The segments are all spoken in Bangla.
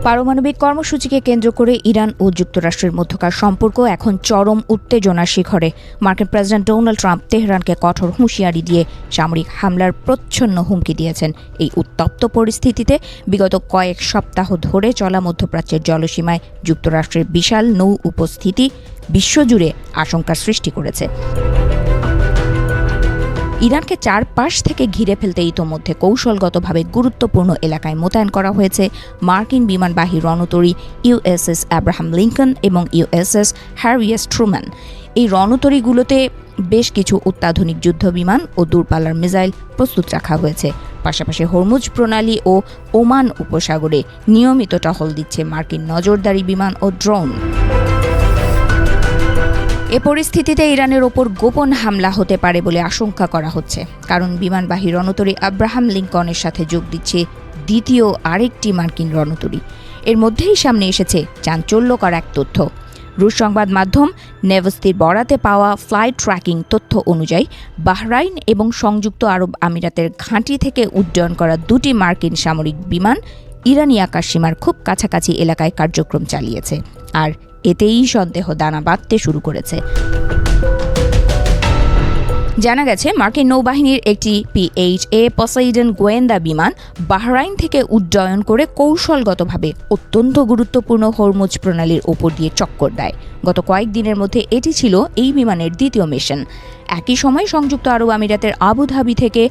পারমাণবিক কর্মসূচিকে কেন্দ্র করে ইরান ও যুক্তরাষ্ট্রের মধ্যকার সম্পর্ক এখন চরম উত্তেজনার শিখরে। মার্কিন প্রেসিডেন্ট ডোনাল্ড ট্রাম্প তেহরানকে কঠোর হুঁশিয়ারি দিয়ে সামরিক হামলার প্রচ্ছন্ন হুমকি দিয়েছেন। এই উত্তপ্ত পরিস্থিতিতে বিগত কয়েক সপ্তাহ ধরে চলা মধ্যপ্রাচ্যের জলসীমায় যুক্তরাষ্ট্রের বিশাল নৌ উপস্থিতি বিশ্বজুড়ে আশঙ্কার সৃষ্টি করেছে। ইরানকে চারপাশ থেকে ঘিরে ফেলতে ইতোমধ্যে কৌশলগতভাবে গুরুত্বপূর্ণ এলাকায় মোতায়েন করা হয়েছে মার্কিন বিমানবাহী রণতরী ইউএসএস আব্রাহাম লিঙ্কন এবং ইউএসএস হ্যারি এস ট্রুম্যান। এই রণতরীগুলোতে বেশ কিছু অত্যাধুনিক যুদ্ধবিমান ও দূরপাল্লার মিসাইল প্রস্তুত রাখা হয়েছে। পাশাপাশি হরমুজ প্রণালী ও ওমান উপসাগরে নিয়মিত টহল দিচ্ছে মার্কিন নজরদারি বিমান ও ড্রোন। এ পরিস্থিতিতে ইরানের ওপর গোপন হামলা হতে পারে বলে আশঙ্কা করা হচ্ছে, কারণ বিমানবাহী রণতরী আব্রাহাম লিঙ্কনের সাথে যোগ দিচ্ছে দ্বিতীয় আরেকটি মার্কিন রণতরী। এর মধ্যেই সামনে এসেছে চাঞ্চল্যকর এক তথ্য। রুশ সংবাদ মাধ্যম নেভস্তির বরাতে পাওয়া ফ্লাইট ট্র্যাকিং তথ্য অনুযায়ী বাহরাইন এবং সংযুক্ত আরব আমিরাতের ঘাঁটি থেকে উড্ডয়ন করা দুটি মার্কিন সামরিক বিমান ইরানি আকাশসীমার খুব কাছাকাছি এলাকায় কার্যক্রম চালিয়েছে, আর এতেই সন্দেহ দানা বাঁধতে শুরু করেছে। জানা গেছে মার্কিন নৌবাহিনীর একটি PHA পসাইডন গোয়েন্দা বিমান বাহরাইন থেকে উড্ডয়ন করে কৌশলগতভাবে অত্যন্ত গুরুত্বপূর্ণ হরমুজ প্রণালীর ওপর দিয়ে চক্কর দেয়। গত কয়েকদিনের মধ্যে এটি ছিল এই বিমানের দ্বিতীয় মিশন। একই সময় সংযুক্ত আরব আমিরাতের আবুধাবি থেকে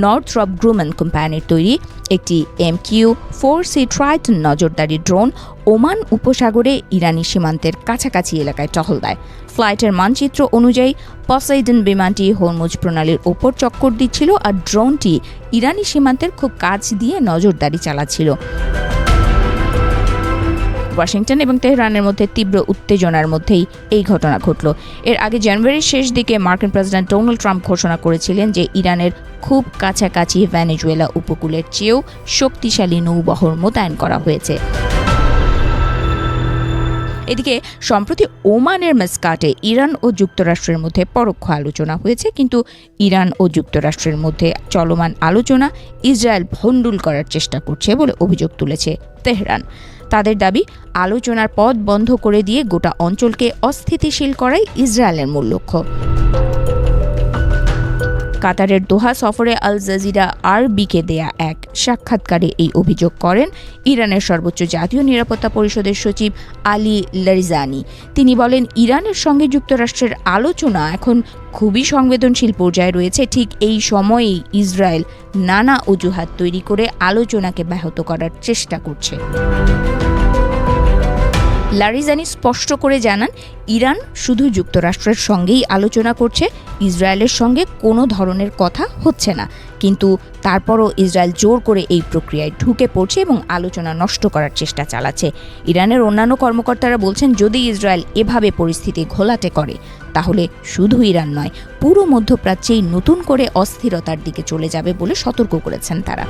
নর্থরপ গ্রুম্যান কোম্পানির তৈরি একটি MQ-4C ট্রাইটন নজরদারি ড্রোন ওমান উপসাগরে ইরানি সীমান্তের কাছাকাছি এলাকায় টহল দেয়। ফ্লাইটের মানচিত্র অনুযায়ী পসাইডন বিমানটি হরমুজ প্রণালীর ওপর চক্কর দিচ্ছিল, আর ড্রোনটি ইরানি সীমান্তের খুব কাছ দিয়ে নজরদারি চালাচ্ছিল। ওয়াশিংটন এবং তেহরানের মধ্যে তীব্র উত্তেজনার মধ্যেই এই ঘটনা ঘটল। এর আগে জানুয়ারির শেষ দিকে মার্কিন প্রেসিডেন্ট ডোনাল্ড ট্রাম্প ঘোষণা করেছিলেন যে ইরানের খুব কাছাকাছি ভেনেজুয়েলা উপকূলের চেয়েও শক্তিশালী নৌবহর মোতায়েন করা হয়েছে। এদিকে সম্প্রতি ওমানের মাস্কাটে ইরান ও যুক্তরাষ্ট্রের মধ্যে পরোক্ষ আলোচনা হয়েছে, কিন্তু ইরান ও যুক্তরাষ্ট্রের মধ্যে চলমান আলোচনা ইসরায়েল ভণ্ডুল করার চেষ্টা করছে বলে অভিযোগ তুলেছে তেহরান। তাদের দাবি, আলোচনার পথ বন্ধ করে দিয়ে গোটা অঞ্চলকে অস্থিতিশীল করাই ইসরায়েলের মূল লক্ষ্য। কাতারের দোহা সফরে আল জাজিরা আরবিকে দেয়া এক সাক্ষাৎকারে এই অভিযোগ করেন ইরানের সর্বোচ্চ জাতীয় নিরাপত্তা পরিষদের সচিব আলী লারিজানি। তিনি বলেন, ইরানের সঙ্গে যুক্তরাষ্ট্রের আলোচনা এখন খুবই সংবেদনশীল পর্যায়ে রয়েছে। ঠিক এই সময়েই ইসরায়েল নানা অজুহাত তৈরি করে আলোচনাকে ব্যাহত করার চেষ্টা করছে। লারিজানি স্পষ্ট করে জানান, ইরান শুধু যুক্তরাষ্ট্রের সঙ্গেই আলোচনা করছে, ইসরায়েলের সঙ্গে কোনো ধরনের কথা হচ্ছে না। কিন্তু তারপরও ইসরায়েল জোর করে এই প্রক্রিয়ায় ঢুকে পড়ছে এবং আলোচনা নষ্ট করার চেষ্টা চালাচ্ছে। ইরানের অন্যান্য কর্মকর্তারা বলছেন, যদি ইসরায়েল এভাবে পরিস্থিতি ঘোলাটে করে তাহলে শুধু ইরান নয়, পুরো মধ্যপ্রাচ্যেই নতুন করে অস্থিরতার দিকে চলে যাবে বলে সতর্ক করেছেন তারা।